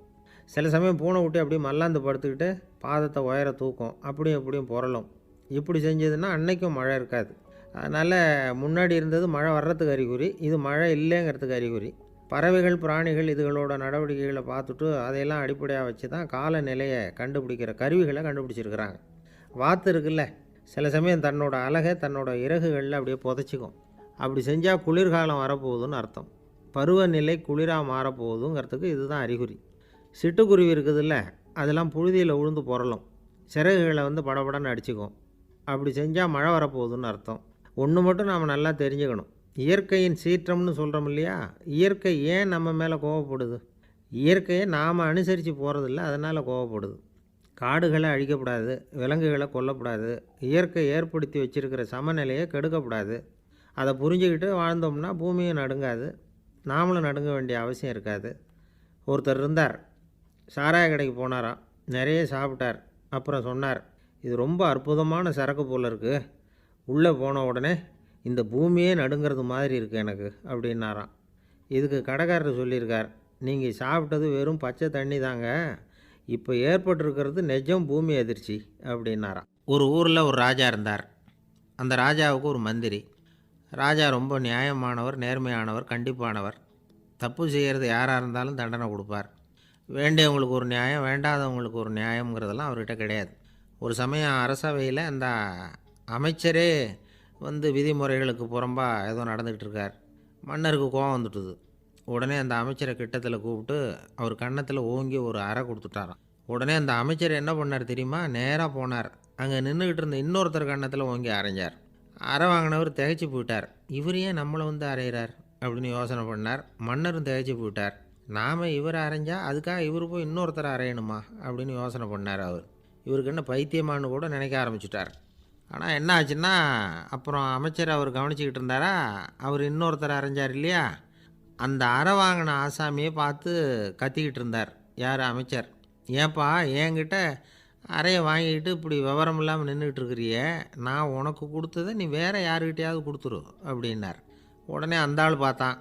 [SPEAKER 1] சில சமயம் பூனைக்குட்டி அப்படி மல்லாந்து படுத்துக்கிட்டு பாதத்தை உயர தூக்கும், அப்படியும் எப்படியும் புரளும். இப்படி செஞ்சதுன்னா அன்னைக்கும் மழை இருக்காது. அதனால் முன்னாடி இருந்தது மழை வர்றதுக்கு அறிகுறி, இது மழை இல்லைங்கிறதுக்கு அறிகுறி. பறவைகள், பிராணிகள் இதுகளோட நடவடிக்கைகளை பார்த்துட்டு அதையெல்லாம் அடிப்படையாக வச்சு தான் காலநிலையை கண்டுபிடிக்கிற கருவிகளை கண்டுபிடிச்சிருக்கிறாங்க. வாத்து இருக்குல்ல, சில சமயம் தன்னோட அலகை தன்னோட இறகுகளில் அப்படியே புதைச்சிக்கும். அப்படி செஞ்சால் குளிர்காலம் வரப்போகுதுன்னு அர்த்தம். பருவநிலை குளிராக மாறப்போகுதுங்கிறதுக்கு இதுதான் அறிகுறி. சிட்டுக்குருவி இருக்குதுல்ல, அதெல்லாம் புழுதியில் உழுந்து புரளும், சிறகுகளை படபடன்னு அடிச்சுக்கும். அப்படி செஞ்சால் மழை வரப்போகுதுன்னு அர்த்தம். ஒன்று மட்டும் நாம் நல்லா தெரிஞ்சுக்கணும், இயற்கையின் சீற்றம்னு சொல்கிறோம் இல்லையா, இயற்கை ஏன் நம்ம மேலே கோவப்படுது? இயற்கையை நாம் அனுசரித்து போகிறதில்ல, அதனால் கோவப்படுது. காடுகளை அழிக்கப்படாது, விலங்குகளை கொல்லக்கூடாது, இயற்கை ஏற்படுத்தி வச்சுருக்கிற சமநிலையை கெடுக்கக்கூடாது. அதை புரிஞ்சுக்கிட்டு வாழ்ந்தோம்னா பூமியும் நடுங்காது, நாமளும் நடுங்க வேண்டிய அவசியம் இருக்காது. ஒருத்தர் இருந்தார், சாராய கடைக்கு போனாராம், நிறைய சாப்பிட்டார். அப்புறம் சொன்னார், இது ரொம்ப அற்புதமான சரக்கு போல் இருக்குது, உள்ளே போன உடனே இந்த பூமியே நடுங்கிறது மாதிரி இருக்குது எனக்கு அப்படின்னாராம். இதுக்கு கடைக்காரர் சொல்லியிருக்கார், நீங்கள் சாப்பிட்டது வெறும் பச்சை தண்ணி தாங்க, இப்போ ஏற்பட்டிருக்கிறது நிஜம் பூமி அதிர்ச்சி அப்படின்னாராம். ஒரு ஊரில் ஒரு ராஜா இருந்தார். அந்த ராஜாவுக்கு ஒரு மந்திரி. ராஜா ரொம்ப நியாயமானவர், நேர்மையானவர், கண்டிப்பானவர். தப்பு செய்கிறது யாராக இருந்தாலும் தண்டனை கொடுப்பார். வேண்டியவங்களுக்கு ஒரு நியாயம், வேண்டாதவங்களுக்கு ஒரு நியாயங்கிறதெல்லாம் அவர்கிட்ட கிடையாது. ஒரு சமயம் அரசவையில் அந்த அமைச்சரே விதிமுறைகளுக்கு புறம்பாக ஏதோ நடந்துக்கிட்டு இருக்கார். மன்னருக்கு கோபம் வந்துட்டுது. உடனே அந்த அமைச்சரை கிட்டத்தில் கூப்பிட்டு அவர் கன்னத்தில் ஓங்கி ஒரு அறை கொடுத்துட்டாராம். உடனே அந்த அமைச்சர் என்ன பண்ணார் தெரியுமா, நேராக போனார், அங்கே நின்றுக்கிட்டு இருந்த இன்னொருத்தர் கன்னத்தில் ஓங்கி அரைஞ்சார். அறை வாங்கினவர் திகைச்சு போயிட்டார். இவர் ஏன் நம்மளை அரைகிறார் அப்படின்னு யோசனை பண்ணார். மன்னரும் திகைச்சு போயிட்டார். நாம் இவர் அரைஞ்சா அதுக்காக இவர் போய் இன்னொருத்தரை அரையணுமா அப்படின்னு யோசனை பண்ணார். இவருக்கு என்ன பைத்தியமானு கூட நினைக்க ஆரம்பிச்சிட்டார். ஆனால் என்ன ஆச்சுன்னா, அப்புறம் அமைச்சர் அவர் கவனிச்சிக்கிட்டு இருந்தாரா, அவர் இன்னொருத்தர் அரைஞ்சார் இல்லையா, அந்த அறை வாங்கின ஆசாமியை பார்த்து கத்திக்கிட்டு இருந்தார். யார்? அமைச்சர். ஏன்பா என்கிட்ட அறையை வாங்கிக்கிட்டு இப்படி விவரம் இல்லாமல் நின்றுக்கிட்டு இருக்கிறியே, நான் உனக்கு கொடுத்ததை நீ வேறு யாருக்கிட்டையாவது கொடுத்துரு அப்படின்னார். உடனே அந்த ஆள் பார்த்தான்,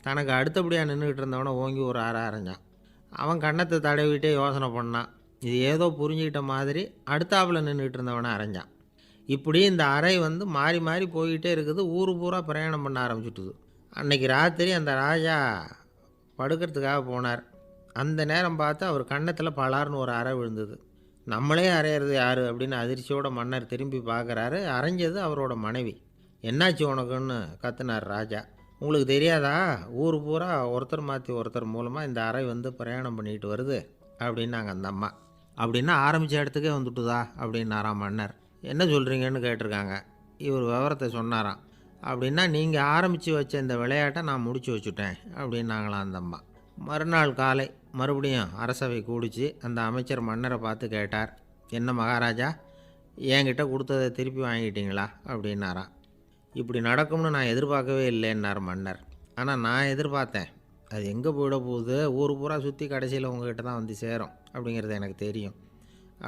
[SPEAKER 1] தனக்கு அடுத்தபடியாக நின்றுக்கிட்டு இருந்தவனை ஓங்கி ஒரு அறை அரைஞ்சான். அவன் கன்னத்தை தடவிட்டே யோசனை பண்ணான். இது ஏதோ புரிஞ்சுக்கிட்ட மாதிரி அடுத்தாப்பில் நின்றுக்கிட்டு இருந்தவனை அரைஞ்சான். இப்படி இந்த அறை மாறி மாறி போய்கிட்டே இருக்குது. ஊர் பூரா பிரயாணம் பண்ண ஆரம்பிச்சுட்டுது. அன்றைக்கி ராத்திரி அந்த ராஜா படுக்கிறதுக்காக போனார். அந்த நேரம் பார்த்து அவர் கன்னத்தில் பலார்னு ஒரு அறை விழுந்தது. நம்மளே அரையிறது யார் அப்படின்னு அதிர்ச்சியோட மன்னர் திரும்பி பார்க்குறாரு. அரைஞ்சது அவரோட மனைவி. என்னாச்சு உனக்குன்னு கத்துனார் ராஜா. உங்களுக்கு தெரியாதா, ஊர் பூரா ஒருத்தர் மாற்றி ஒருத்தர் மூலமாக இந்த அறை பிரயாணம் பண்ணிக்கிட்டு வருது அப்படின்னாங்க அந்த அம்மா. அப்படின்னா ஆரம்பித்த இடத்துக்கே வந்துட்டுதா அப்படின்னாராம் மன்னர். என்ன சொல்கிறீங்கன்னு கேட்டிருக்காங்க. இவர் விவரத்தை சொன்னாராம். அப்படின்னா நீங்கள் ஆரம்பித்து வச்ச இந்த விளையாட்டை நான் முடிச்சு வச்சுட்டேன் அப்படின்னாங்களாம் அந்த அம்மா. மறுநாள் காலை மறுபடியும் அரசவை கூடிச்சு. அந்த அமைச்சர் மன்னரை பார்த்து கேட்டார், என்ன மகாராஜா, என்கிட்ட கொடுத்ததை திருப்பி வாங்கிட்டீங்களா அப்படின்னாராம். இப்படி நடக்கும்னு நான் எதிர்பார்க்கவே இல்லைன்னார் மன்னர். ஆனால் நான் எதிர்பார்த்தேன், அது எங்கே போயிட போகுது, ஊர் பூரா சுற்றி கடைசியில் உங்ககிட்ட தான் சேரும் அப்படிங்கிறது எனக்கு தெரியும்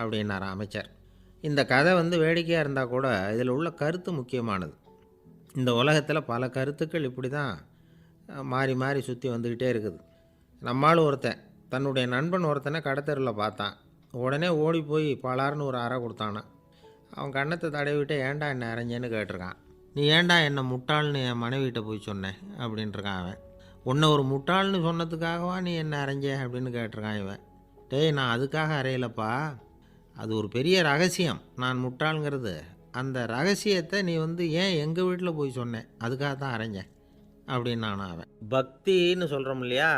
[SPEAKER 1] அப்படின்னாராம் அமைச்சர். இந்த கதை வேடிக்கையாக இருந்தால் கூட இதில் உள்ள கருத்து முக்கியமானது. இந்த உலகத்தில் பல கருத்துக்கள் இப்படி தான் மாறி மாறி சுற்றி வந்துக்கிட்டே இருக்குது. நம்மால் ஒருத்தன் தன்னுடைய நண்பன் ஒருத்தனை கடத்தெருவில் பார்த்தான். உடனே ஓடி போய் பலார்னு ஒரு அறை கொடுத்தானான். அவன் கன்னத்தை தடவிட்டு ஏன்டா என்ன அரைஞ்சேன்னு கேட்டிருக்கான். நீ ஏன்டா என்னை முட்டாள்னு என் மனைவிட்ட போய் சொன்னேன் அப்படின்ட்டுருக்கான் அவன். உன்னை ஒரு முட்டாள்னு சொன்னதுக்காகவா நீ என்ன அரைஞ்ச அப்படின்னு கேட்டிருக்கான் இவன். டேய், நான் அதுக்காக அறையலப்பா, அது ஒரு பெரிய ரகசியம், நான் முட்டாளுங்கிறது. அந்த ரகசியத்தை நீ ஏன் எங்கள் வீட்டில் போய் சொன்னேன், அதுக்காக தான் அரைஞ்சேன் அப்படின்னு நான் அவன். பக்தின்னு சொல்கிறோம் இல்லையா,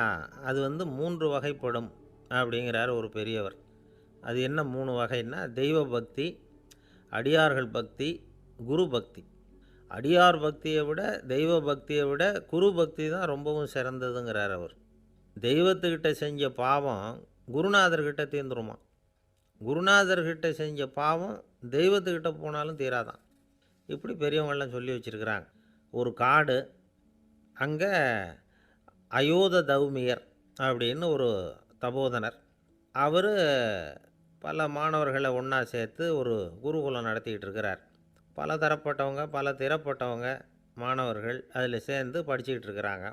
[SPEAKER 1] அது 3 வகைப்படும் அப்படிங்கிறார் ஒரு பெரியவர். அது என்ன 3 வகைன்னா, தெய்வ பக்தி, அடியார்கள் பக்தி, குரு பக்தி. அடியார் பக்தியை விட தெய்வ பக்தியை விட குரு பக்தி தான் ரொம்பவும் சிறந்ததுங்கிறார் அவர். தெய்வத்துக்கிட்ட செஞ்ச பாவம் குருநாதர்கிட்ட தீர்ந்துருமா, குருநாதர்கிட்ட செஞ்ச பாவம் தெய்வத்துக்கிட்ட போனாலும் தீராதான். இப்படி பெரியவங்கள்லாம் சொல்லி வச்சுருக்கிறாங்க. ஒரு காடு, அங்கே அயோத தௌமியர் அப்படின்னு ஒரு தபோதனர். அவர் பல மாணவர்களை ஒன்றா சேர்த்து ஒரு குருகுலம் நடத்திக்கிட்டு இருக்கிறார். பல தரப்பட்டவங்க, பல திறப்பட்டவங்க மாணவர்கள் அதில் சேர்ந்து படிச்சுக்கிட்டு இருக்கிறாங்க.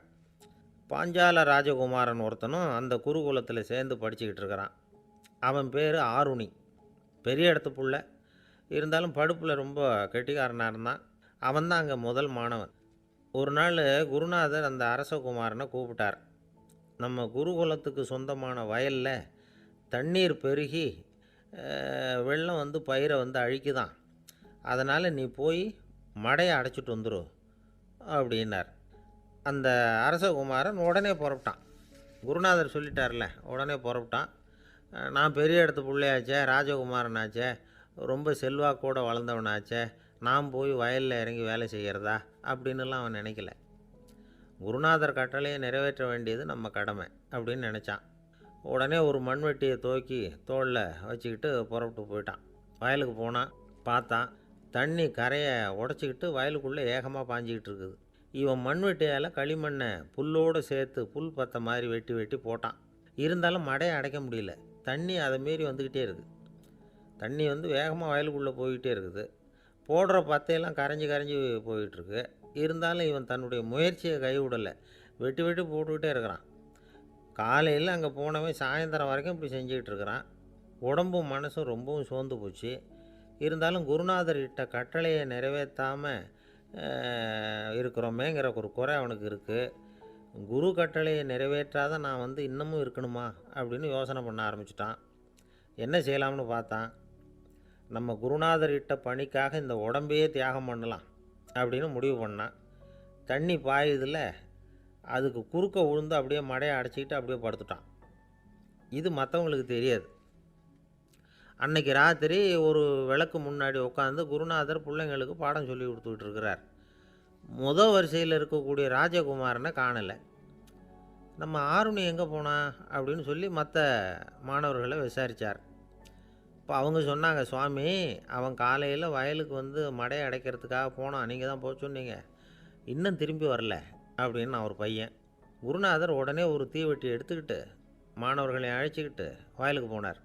[SPEAKER 1] பாஞ்சால ராஜகுமாரன் ஒருத்தனும் அந்த குருகுலத்தில் சேர்ந்து படிச்சுக்கிட்டு இருக்கிறான். அவன் பேர் ஆருணி. பெரிய இடத்து புள்ள, இருந்தாலும் படுப்பில் ரொம்ப கெட்டிக்காரனாக இருந்தான். அவன்தான் அங்கே முதல் மாணவன். ஒரு நாள் குருநாதர் அந்த அரசகுமாரனை கூப்பிட்டார். நம்ம குருகுலத்துக்கு சொந்தமான வயலில் தண்ணீர் பெருகி வெள்ளம் வந்து பயிரை வந்து அழிக்குதான். அதனால் நீ போய் மடையை அடைச்சிட்டு வந்துரு அப்படின்னார். அந்த அரசகுமாரன் உடனே புறப்பட்டான். குருநாதர் சொல்லிட்டார்ல, உடனே புறப்பட்டான். நான் பெரிய இடத்து பிள்ளையாச்சே, ராஜகுமாரனாச்சே, ரொம்ப செல்வாக்கூட வளர்ந்தவனாச்சே, நான் போய் வயலில் இறங்கி வேலை செய்கிறதா அப்படின்னுலாம் அவன் நினைக்கல. குருநாதர் கட்டளையை நிறைவேற்ற வேண்டியது நம்ம கடமை அப்படின்னு நினச்சான். உடனே ஒரு மண்வெட்டியை தூக்கி தோளில் வச்சுக்கிட்டு புறப்பட்டு போயிட்டான். வயலுக்கு போனான். பார்த்தான், தண்ணி கரையை உடச்சிக்கிட்டு வயலுக்குள்ளே ஏகமாக பாஞ்சிக்கிட்டு இருக்குது. இவன் மண்வெட்டியால் களிமண்ணை புல்லோடு சேர்த்து புல் பற்ற மாதிரி வெட்டி வெட்டி போட்டான். இருந்தாலும் மடையை அடைக்க முடியல. தண்ணி அதை மீறி வந்துக்கிட்டே இருக்குது. தண்ணி வந்து வேகமாக வயலுக்குள்ளே போய்கிட்டே இருக்குது. போடுற பத்தையெல்லாம் கரைஞ்சி கரைஞ்சி போயிட்டுருக்கு. இருந்தாலும் இவன் தன்னுடைய முயற்சியை கைவிடலை. வெட்டி வெட்டி போட்டுக்கிட்டே இருக்கிறான். காலையில் அங்கே போனவன் சாயந்தரம் வரைக்கும் இப்படி செஞ்சுக்கிட்டு இருக்கிறான். உடம்பும் மனசும் ரொம்பவும் சோர்ந்து போச்சு. இருந்தாலும் குருநாதர் இட்ட கட்டளையை நிறைவேற்றாமல் இருக்கிறோமேங்கிற ஒரு குறை அவனுக்கு இருக்குது. குரு கட்டளையை நிறைவேற்றாத நான் வந்து இன்னமும் இருக்கணுமா அப்படின்னு யோசனை பண்ண ஆரம்பிச்சிட்டான். என்ன செய்யலாம்னு பார்த்தான். நம்ம குருநாதர் இட்ட பணிக்காக இந்த உடம்பையே தியாகம் பண்ணலாம் அப்படின்னு முடிவு பண்ணான். தண்ணி பாயுதில் அதுக்கு குறுக்க விழுந்து அப்படியே மடையை அடைச்சிக்கிட்டு அப்படியே படுத்துட்டான். இது மற்றவங்களுக்கு தெரியாது. அன்னைக்கு ராத்திரி ஒரு விளக்கு முன்னாடி உட்காந்து குருநாதர் பிள்ளைங்களுக்கு பாடம் சொல்லி கொடுத்துக்கிட்டு இருக்கிறார். முதல் வரிசையில் இருக்கக்கூடிய ராஜகுமாரனை காணலை. நம்ம ஆருணி எங்கே போனா அப்படின்னு சொல்லி மற்ற மாணவர்களை விசாரித்தார். இப்போ அவங்க சொன்னாங்க, சுவாமி அவன் காலையில் வயலுக்கு வந்து மடையை அடைக்கிறதுக்காக போனான், நீங்கள் தான் போக சொன்னீங்க, இன்னும் திரும்பி வரல அப்படின்னு அவர் பையன். குருநாதர் உடனே ஒரு தீவெட்டி எடுத்துக்கிட்டு மாணவர்களை அழைச்சிக்கிட்டு வயலுக்கு போனார்.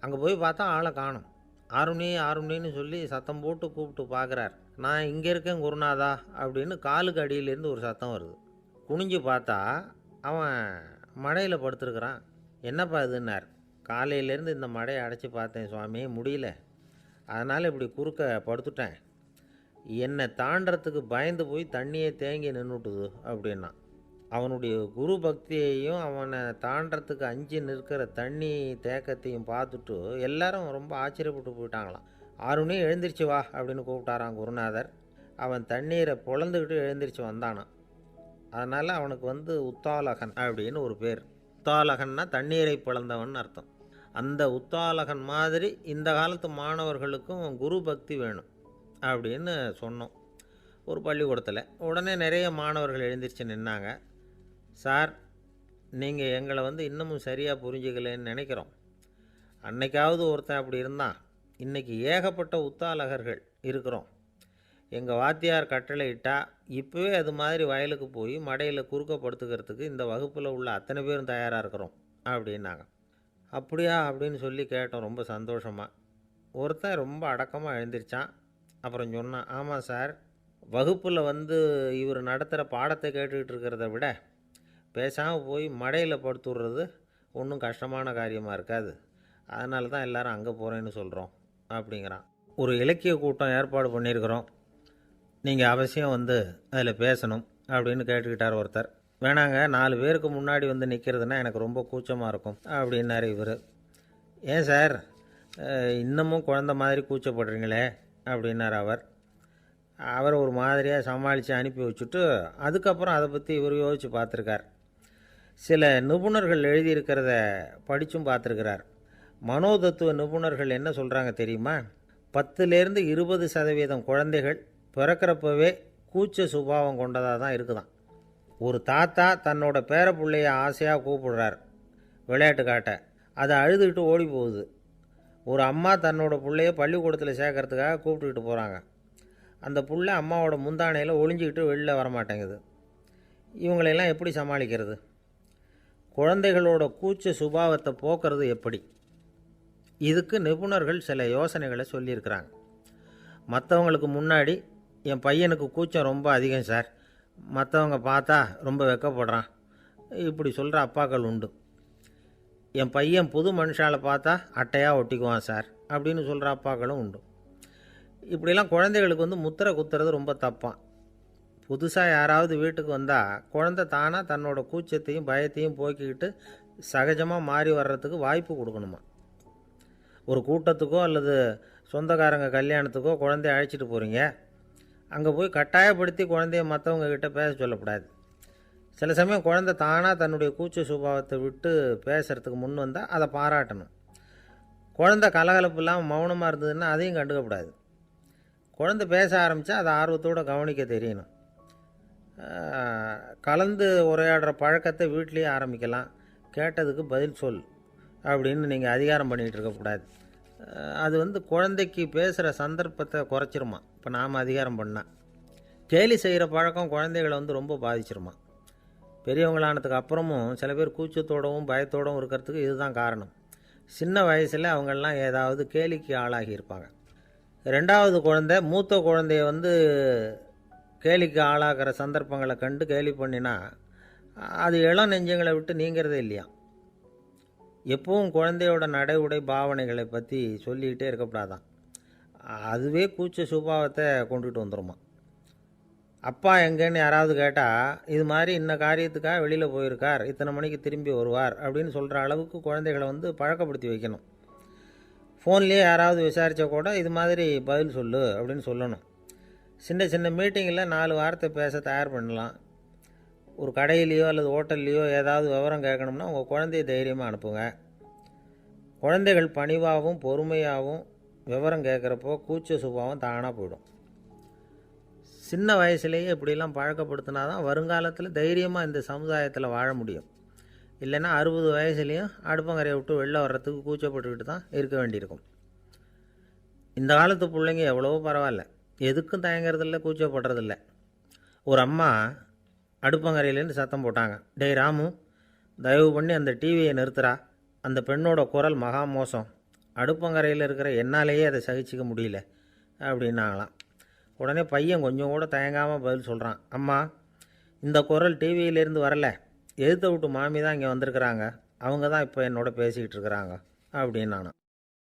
[SPEAKER 1] அங்கே போய் பார்த்தா ஆளை காணும். ஆருணி ஆருணின்னு சொல்லி சத்தம் போட்டு கூப்பிட்டு பார்க்குறார். நான் இங்கே இருக்கேன் குருநாதா அப்படின்னு காலுக்கு அடியிலேருந்து ஒரு சத்தம் வருது. குனிஞ்சு பார்த்தா அவன் மடையில் படுத்துருக்குறான். என்னப்பா இதுன்னார். காலையிலேருந்து இந்த மடையை அடைச்சி பார்த்தேன் சுவாமி, முடியல, அதனால் இப்படி குறுக்க படுத்துட்டேன். என்னை தாண்டறதுக்கு பயந்து போய் தண்ணியை தேங்கி நின்றுட்டுது அப்படின்னா. அவனுடைய குரு பக்தியையும் அவனை தாண்டறதுக்கு அஞ்சு நிற்கிற தண்ணி தேக்கத்தையும் பார்த்துட்டு எல்லாரும் ரொம்ப ஆச்சரியப்பட்டு போயிட்டாங்களாம். ஆருணி எழுந்திரிச்சு வா அப்படின்னு கூப்பிட்டாரான் குருநாதர். அவன் தண்ணீரை பொழந்துக்கிட்டு எழுந்திரிச்சு வந்தானான். அதனால் அவனுக்கு வந்து உத்தாலகன் அப்படின்னு ஒரு பேர். உத்தாலகன்னா தண்ணீரை பிளந்தவன் அர்த்தம். அந்த உத்தாலகன் மாதிரி இந்த காலத்து மாணவர்களுக்கும் குரு பக்தி வேணும் அப்படின்னு சொன்னோம் ஒரு பள்ளிக்கூடத்தில். உடனே நிறைய மாணவர்கள் எழுந்திரிச்சு நின்னாங்க. சார், நீங்கள் எங்களை வந்து இன்னமும் சரியாக புரிஞ்சுக்கலன்னு நினைக்கிறோம். அன்னைக்காவது ஒருத்தன் அப்படி இருந்தான், இன்றைக்கி ஏகப்பட்ட உத்தாலகர்கள் இருக்கிறோம். எங்கள் வாத்தியார் கட்டளை இட்டால் இப்போவே அது மாதிரி வயலுக்கு போய் மடையில் குறுக்கப்படுத்துக்கிறதுக்கு இந்த வகுப்பில் உள்ள அத்தனை பேரும் தயாராக இருக்கிறோம் அப்படின்னாங்க. அப்படியா அப்படின்னு சொல்லி கேட்டோம் ரொம்ப சந்தோஷமாக. ஒருத்தன் ரொம்ப அடக்கமாக எழுந்திரிச்சான். அப்புறம் சொன்னான், ஆமாம் சார், வகுப்பில் வந்து இவர் நடத்துகிற பாடத்தை கேட்டுக்கிட்டு இருக்கிறத விட பேசாமல் போய் மடையில் படுத்துடுறது ஒன்றும் கஷ்டமான காரியமாக இருக்காது, அதனால தான் எல்லோரும் அங்கே போகிறேன்னு சொல்கிறோம் அப்படிங்கிறான். ஒரு இலக்கிய கூட்டம் ஏற்பாடு பண்ணியிருக்கிறோம், நீங்கள் அவசியம் வந்து அதில் பேசணும் அப்படின்னு கேட்டுக்கிட்டார் ஒருத்தர். வேணாங்க, 4 பேருக்கு முன்னாடி வந்து நிற்கிறதுனா எனக்கு ரொம்ப கூச்சமாக இருக்கும் அப்படின்னாரு இவர். ஏன் சார் இன்னமும் குழந்த மாதிரி கூச்சப்படுறீங்களே அப்படின்னார் அவர். அவர் ஒரு மாதிரியாக சமாளித்து அனுப்பி வச்சுட்டு அதுக்கப்புறம் அதை பற்றி இவர் யோசித்து பார்த்துருக்கார். சில நிபுணர்கள் எழுதியிருக்கிறத படித்தும் பார்த்துருக்கிறார். மனோதத்துவ நிபுணர்கள் என்ன சொல்கிறாங்க தெரியுமா? 10லேருந்து 20% குழந்தைகள் பிறக்கிறப்பவே கூச்ச சுபாவம் கொண்டதாக தான் இருக்குதான். ஒரு தாத்தா தன்னோட பேர பிள்ளைய ஆசையாக கூப்பிடுறார் விளையாட்டு காட்ட, அதை அழுதுகிட்டு ஓடி போகுது. ஒரு அம்மா தன்னோட பிள்ளைய பள்ளிக்கூடத்தில் சேர்க்கறதுக்காக கூப்பிட்டுக்கிட்டு போகிறாங்க. அந்த புள்ள அம்மாவோட முந்தானையில் ஒளிஞ்சிக்கிட்டு வெளில வரமாட்டேங்குது. இவங்களையெல்லாம் எப்படி சமாளிக்கிறது? குழந்தைகளோட கூச்ச சுபாவத்தை போக்குறது எப்படி? இதுக்கு நிபுணர்கள் சில யோசனைகளை சொல்லியிருக்கிறாங்க. மற்றவங்களுக்கு முன்னாடி என் பையனுக்கு கூச்சம் ரொம்ப அதிகம் சார், மற்றவங்க பார்த்தா ரொம்ப வெக்கப்படுறான், இப்படி சொல்கிற அப்பாக்கள் உண்டு. என் பையன் புது மனுஷாலை பார்த்தா அட்டையாக ஒட்டிக்குவான் சார் அப்படின்னு சொல்கிற அப்பாக்களும் உண்டு. இப்படிலாம் குழந்தைகளுக்கு வந்து முத்திரை குத்துறது ரொம்ப தப்பான். புதுசாக யாராவது வீட்டுக்கு வந்தால் குழந்தை தானாக தன்னோட கூச்சத்தையும் பயத்தையும் போக்கிக்கிட்டு சகஜமாக மாறி வர்றதுக்கு வாய்ப்பு கொடுக்கணுமா. ஒரு கூட்டத்துக்கோ அல்லது சொந்தக்காரங்க கல்யாணத்துக்கோ குழந்தைய அழைச்சிட்டு போகிறீங்க, அங்கே போய் கட்டாயப்படுத்தி குழந்தைய மற்றவங்க கிட்ட பேச சொல்லக்கூடாது. சில சமயம் குழந்தை தானாக தன்னுடைய கூச்ச சுபாவத்தை விட்டு பேசுகிறதுக்கு முன் வந்தால் அதை பாராட்டணும். குழந்தை கலகலப்பு இல்லாமல் மௌனமாக இருந்ததுன்னா அதையும் கண்டுக்கக்கூடாது. குழந்தை பேச ஆரம்பித்தா அதை ஆர்வத்தோடு கவனிக்க தெரியணும். கலந்து உரையாடுற பழக்கத்தை வீட்லேயே ஆரம்பிக்கலாம். கேட்டதுக்கு பதில் சொல் அப்படின்னு நீங்கள் அதிகாரம் பண்ணிகிட்டு இருக்கக்கூடாது. அது வந்து குழந்தைக்கு பேசுகிற சந்தர்ப்பத்தை குறைச்சிருமா. இப்போ நாம் அதிகாரம் பண்ணால் கேலி செய்கிற பழக்கம் குழந்தைகளை வந்து ரொம்ப பாதிச்சிருமா. பெரியவங்களானதுக்கு அப்புறமும் சில பேர் கூச்சத்தோடவும் பயத்தோடவும் இருக்கிறதுக்கு இதுதான் காரணம். சின்ன வயசில் அவங்கெல்லாம் ஏதாவது கேலிக்கு ஆளாகி இருப்பாங்க. ரெண்டாவது குழந்தை மூத்த குழந்தைய வந்து கேலிக்கு ஆளாகிற சந்தர்ப்பங்களை கண்டு கேலி பண்ணினா அது இளம் நெஞ்சங்களை விட்டு நீங்கிறதே இல்லையா. எப்பவும் குழந்தையோட நடை உடை பாவனைகளை பற்றி சொல்லிக்கிட்டே இருக்கக்கூடாதான். அதுவே கூச்ச சுபாவத்தை கொண்டுட்டு வந்துடுமா. அப்பா எங்கேன்னு யாராவது கேட்டால் இது மாதிரி இன்ன காரியத்துக்காக வெளியில் போயிருக்கார், இத்தனை மணிக்கு திரும்பி வருவார் அப்படின்னு சொல்கிற அளவுக்கு குழந்தைகளை வந்து பழக்கப்படுத்தி வைக்கணும். ஃபோன்லேயே யாராவது விசாரித்தா கூட இது மாதிரி பதில் சொல்லு அப்படின்னு சொல்லணும். சின்ன சின்ன மீட்டிங்கில் 4 வார்த்தை பேச தயார் பண்ணலாம். ஒரு கடையிலையோ அல்லது ஹோட்டல்லையோ ஏதாவது விவரம் கேட்கணும்னா உங்கள் குழந்தைய தைரியமாக அனுப்புங்க. குழந்தைகள் பணிவாகவும் பொறுமையாகவும் விவரம் கேட்குறப்போ கூச்ச சுபாவம் தானாக போயிடும். சின்ன வயசுலேயே இப்படிலாம் பழக்கப்படுத்தினா தான் வருங்காலத்தில் தைரியமாக இந்த சமுதாயத்தில் வாழ முடியும். இல்லைன்னா 60 வயசுலேயும் அடுப்பங்கரையை விட்டு வெளில வர்றதுக்கு கூச்சப்பட்டுக்கிட்டு தான் இருக்க வேண்டியிருக்கும். இந்த காலத்து பிள்ளைங்க எவ்வளவோ பரவாயில்ல, எதுக்கும் தயங்குறதில்ல, கூச்சப்படுறதில்ல. ஒரு அம்மா அடுப்பங்கரையிலேருந்து சத்தம் போட்டாங்க, டேய் ராமு, தயவு பண்ணி அந்த டிவியை நிறுத்துறா, அந்த பெண்ணோட குரல் மகா மோசம், அடுப்பங்கரையில் இருக்கிற என்னாலேயே அதை சகிச்சிக்க முடியல அப்படின்னாங்களாம். உடனே பையன் கொஞ்சம் கூட தயங்காமல் பதில் சொல்கிறான், அம்மா, இந்த குரல் டிவியிலேருந்து வரல, எதிர்த்த விட்டு மாமி தான் இங்கே வந்திருக்கிறாங்க, அவங்க தான் இப்போ என்னோட பேசிக்கிட்டு இருக்கிறாங்க அப்படின்னு நானும்.